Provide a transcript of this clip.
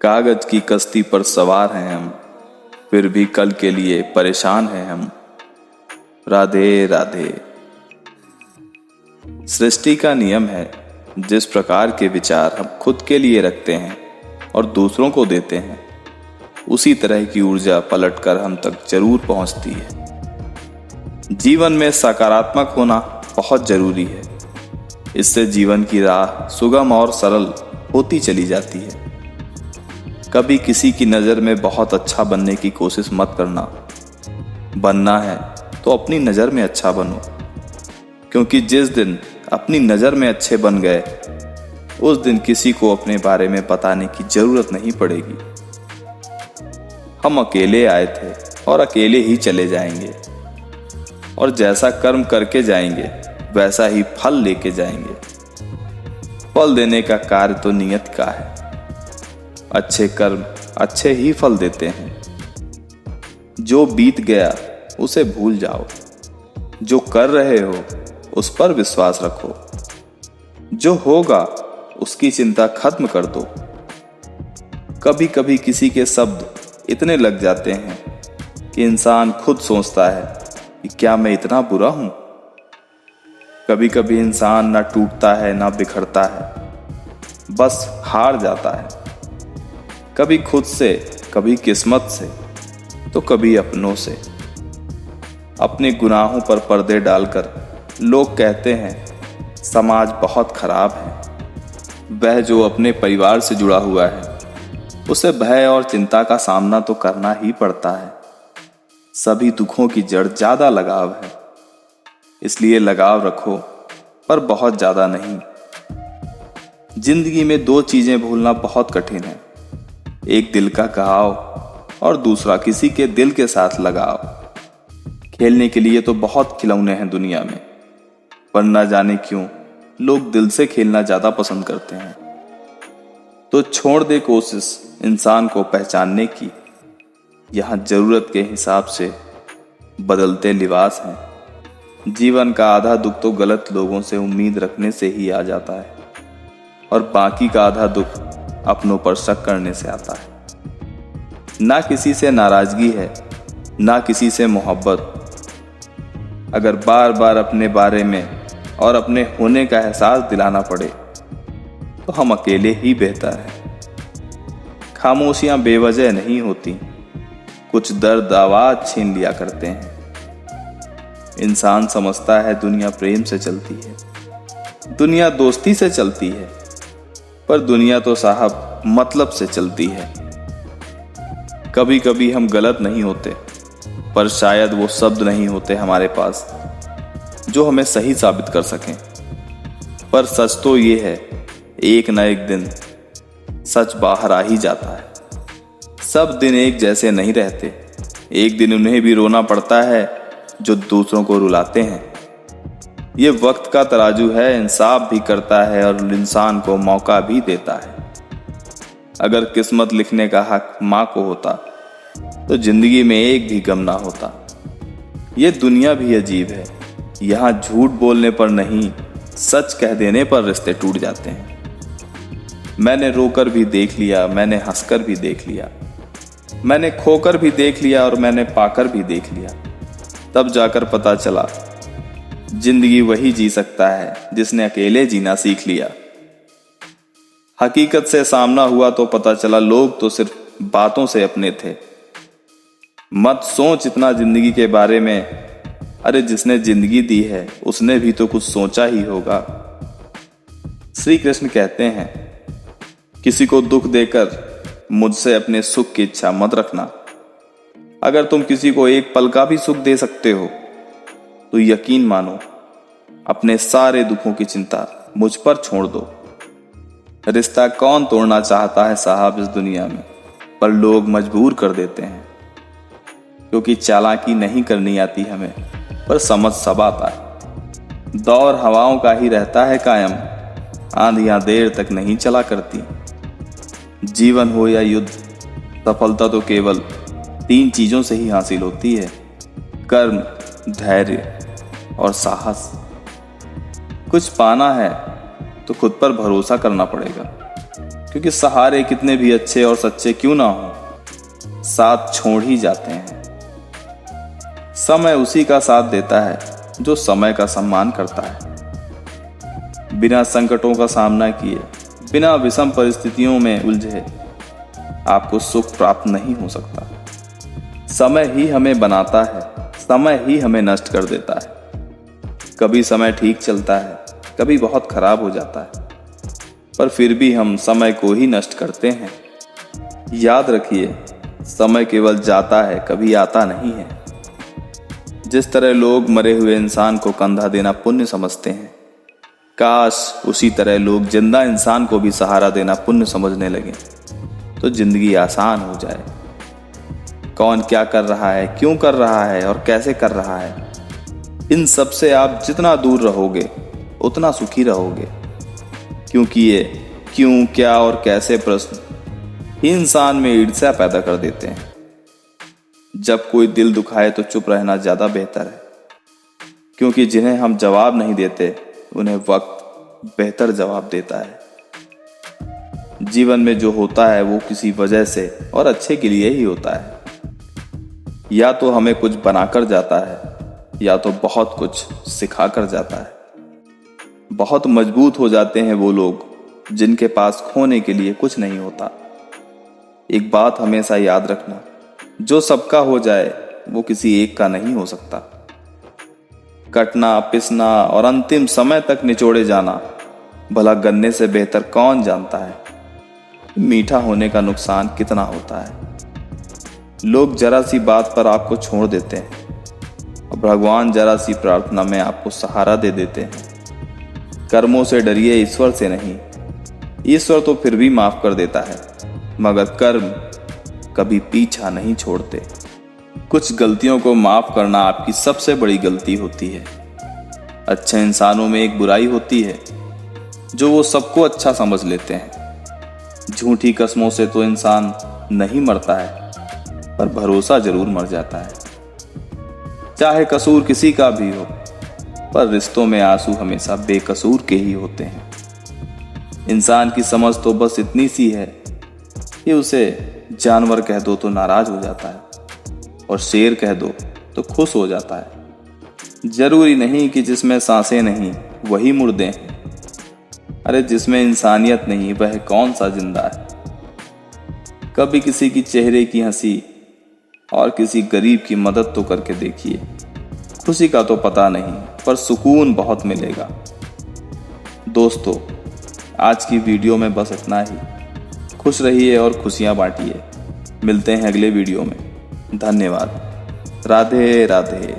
कागज की कश्ती पर सवार हैं हम, फिर भी कल के लिए परेशान हैं हम। राधे राधे। सृष्टि का नियम है, जिस प्रकार के विचार हम खुद के लिए रखते हैं और दूसरों को देते हैं, उसी तरह की ऊर्जा पलटकर हम तक जरूर पहुंचती है। जीवन में सकारात्मक होना बहुत जरूरी है। इससे जीवन की राह सुगम और सरल होती चली जाती है। कभी किसी की नज़र में बहुत अच्छा बनने की कोशिश मत करना। बनना है तो अपनी नज़र में अच्छा बनो, क्योंकि जिस दिन अपनी नज़र में अच्छे बन गए, उस दिन किसी को अपने बारे में बताने की जरूरत नहीं पड़ेगी। हम अकेले आए थे और अकेले ही चले जाएंगे, और जैसा कर्म करके जाएंगे वैसा ही फल लेके जाएंगे। फल देने का कार्य तो नियत का है। अच्छे कर्म अच्छे ही फल देते हैं। जो बीत गया उसे भूल जाओ। जो कर रहे हो उस पर विश्वास रखो। जो होगा उसकी चिंता खत्म कर दो। कभी कभी किसी के शब्द इतने लग जाते हैं कि इंसान खुद सोचता है कि क्या मैं इतना बुरा हूं। कभी कभी इंसान ना टूटता है ना बिखरता है, बस हार जाता है। कभी खुद से, कभी किस्मत से, तो कभी अपनों से। अपने गुनाहों पर पर्दे डालकर लोग कहते हैं समाज बहुत खराब है। वह जो अपने परिवार से जुड़ा हुआ है, उसे भय और चिंता का सामना तो करना ही पड़ता है। सभी दुखों की जड़ ज्यादा लगाव है, इसलिए लगाव रखो, पर बहुत ज्यादा नहीं। जिंदगी में दो चीजें भूलना बहुत कठिन है। एक दिल का घाव और दूसरा किसी के दिल के साथ लगाव। खेलने के लिए तो बहुत खिलौने हैं दुनिया में, पर न जाने क्यों लोग दिल से खेलना ज्यादा पसंद करते हैं। तो छोड़ दे कोशिश इंसान को पहचानने की। यहाँ जरूरत के हिसाब से बदलते लिबास हैं। जीवन का आधा दुख तो गलत लोगों से उम्मीद रखने से ही आ जाता है, और बाकी का आधा दुख अपनों पर शक करने से आता है। ना किसी से नाराजगी है, ना किसी से मोहब्बत। अगर बार बार अपने बारे में और अपने होने का एहसास दिलाना पड़े, तो हम अकेले ही बेहतर हैं। खामोशियां बेवजह नहीं होती, कुछ दर्द आवाज छीन लिया करते हैं। इंसान समझता है दुनिया प्रेम से चलती है, दुनिया दोस्ती से चलती है, पर दुनिया तो साहब मतलब से चलती है। कभी कभी हम गलत नहीं होते, पर शायद वो शब्द नहीं होते हमारे पास जो हमें सही साबित कर सकें। पर सच तो ये है, एक न एक दिन सच बाहर आ ही जाता है। सब दिन एक जैसे नहीं रहते। एक दिन उन्हें भी रोना पड़ता है जो दूसरों को रुलाते हैं। ये वक्त का तराजू है, इंसाफ भी करता है और इंसान को मौका भी देता है। अगर किस्मत लिखने का हक माँ को होता, तो जिंदगी में एक भी गम ना होता। ये दुनिया भी अजीब है। यहाँ झूठ बोलने पर नहीं, सच कह देने पर रिश्ते टूट जाते हैं। मैंने रोकर भी देख लिया, मैंने हंसकर भी देख लिया, मैंने खोकर भी देख लिया और मैंने पाकर भी देख लिया। तब जाकर पता चला जिंदगी वही जी सकता है जिसने अकेले जीना सीख लिया। हकीकत से सामना हुआ तो पता चला लोग तो सिर्फ बातों से अपने थे। मत सोच इतना जिंदगी के बारे में। अरे जिसने जिंदगी दी है उसने भी तो कुछ सोचा ही होगा। श्री कृष्ण कहते हैं, किसी को दुख देकर मुझसे अपने सुख की इच्छा मत रखना। अगर तुम किसी को एक पल का भी सुख दे सकते हो, तो यकीन मानो अपने सारे दुखों की चिंता मुझ पर छोड़ दो। रिश्ता कौन तोड़ना चाहता है साहब इस दुनिया में, पर लोग मजबूर कर देते हैं। क्योंकि चालाकी नहीं करनी आती हमें, पर समझ सब आता है। दौर हवाओं का ही रहता है कायम, आंधियां देर तक नहीं चला करती। जीवन हो या युद्ध, सफलता तो केवल 3 चीजों से ही हासिल होती है: कर्म, धैर्य और साहस। कुछ पाना है तो खुद पर भरोसा करना पड़ेगा, क्योंकि सहारे कितने भी अच्छे और सच्चे क्यों ना हो, साथ छोड़ ही जाते हैं। समय उसी का साथ देता है जो समय का सम्मान करता है। बिना संकटों का सामना किए, बिना विषम परिस्थितियों में उलझे आपको सुख प्राप्त नहीं हो सकता। समय ही हमें बनाता है, समय ही हमें नष्ट कर देता है। कभी समय ठीक चलता है, कभी बहुत खराब हो जाता है, पर फिर भी हम समय को ही नष्ट करते हैं। याद रखिए, समय केवल जाता है, कभी आता नहीं है। जिस तरह लोग मरे हुए इंसान को कंधा देना पुण्य समझते हैं, काश उसी तरह लोग जिंदा इंसान को भी सहारा देना पुण्य समझने लगे, तो जिंदगी आसान हो जाए। कौन क्या कर रहा है, क्यों कर रहा है और कैसे कर रहा है, इन सब से आप जितना दूर रहोगे उतना सुखी रहोगे। क्योंकि ये क्यों, क्या और कैसे प्रश्न ही इंसान में ईर्ष्या पैदा कर देते हैं। जब कोई दिल दुखाए तो चुप रहना ज्यादा बेहतर है, क्योंकि जिन्हें हम जवाब नहीं देते उन्हें वक्त बेहतर जवाब देता है। जीवन में जो होता है वो किसी वजह से और अच्छे के लिए ही होता है। या तो हमें कुछ बनाकर जाता है, या तो बहुत कुछ सिखा कर जाता है। बहुत मजबूत हो जाते हैं वो लोग जिनके पास खोने के लिए कुछ नहीं होता। एक बात हमेशा याद रखना, जो सबका हो जाए वो किसी एक का नहीं हो सकता। कटना, पिसना और अंतिम समय तक निचोड़े जाना भला गन्ने से बेहतर कौन जानता है मीठा होने का नुकसान कितना होता है। लोग जरा सी बात पर आपको छोड़ देते हैं और भगवान जरा सी प्रार्थना में आपको सहारा दे देते हैं। कर्मों से डरिए, ईश्वर से नहीं। ईश्वर तो फिर भी माफ कर देता है, मगर कर्म कभी पीछा नहीं छोड़ते। कुछ गलतियों को माफ करना आपकी सबसे बड़ी गलती होती है। अच्छे इंसानों में एक बुराई होती है जो वो सबको अच्छा समझ लेते हैं। झूठी कस्मों से तो इंसान नहीं मरता है, पर भरोसा जरूर मर जाता है। चाहे कसूर किसी का भी हो, पर रिश्तों में आंसू हमेशा बेकसूर के ही होते हैं। इंसान की समझ तो बस इतनी सी है कि उसे जानवर कह दो तो नाराज हो जाता है और शेर कह दो तो खुश हो जाता है। जरूरी नहीं कि जिसमें सांसें नहीं वही मुर्दे हैं। अरे जिसमें इंसानियत नहीं वह कौन सा जिंदा है। कभी किसी की चेहरे की हंसी और किसी गरीब की मदद तो करके देखिए। खुशी का तो पता नहीं, पर सुकून बहुत मिलेगा। दोस्तों, आज की वीडियो में बस इतना ही। खुश रहिए और खुशियां बांटिए। मिलते हैं अगले वीडियो में। धन्यवाद। राधे राधे।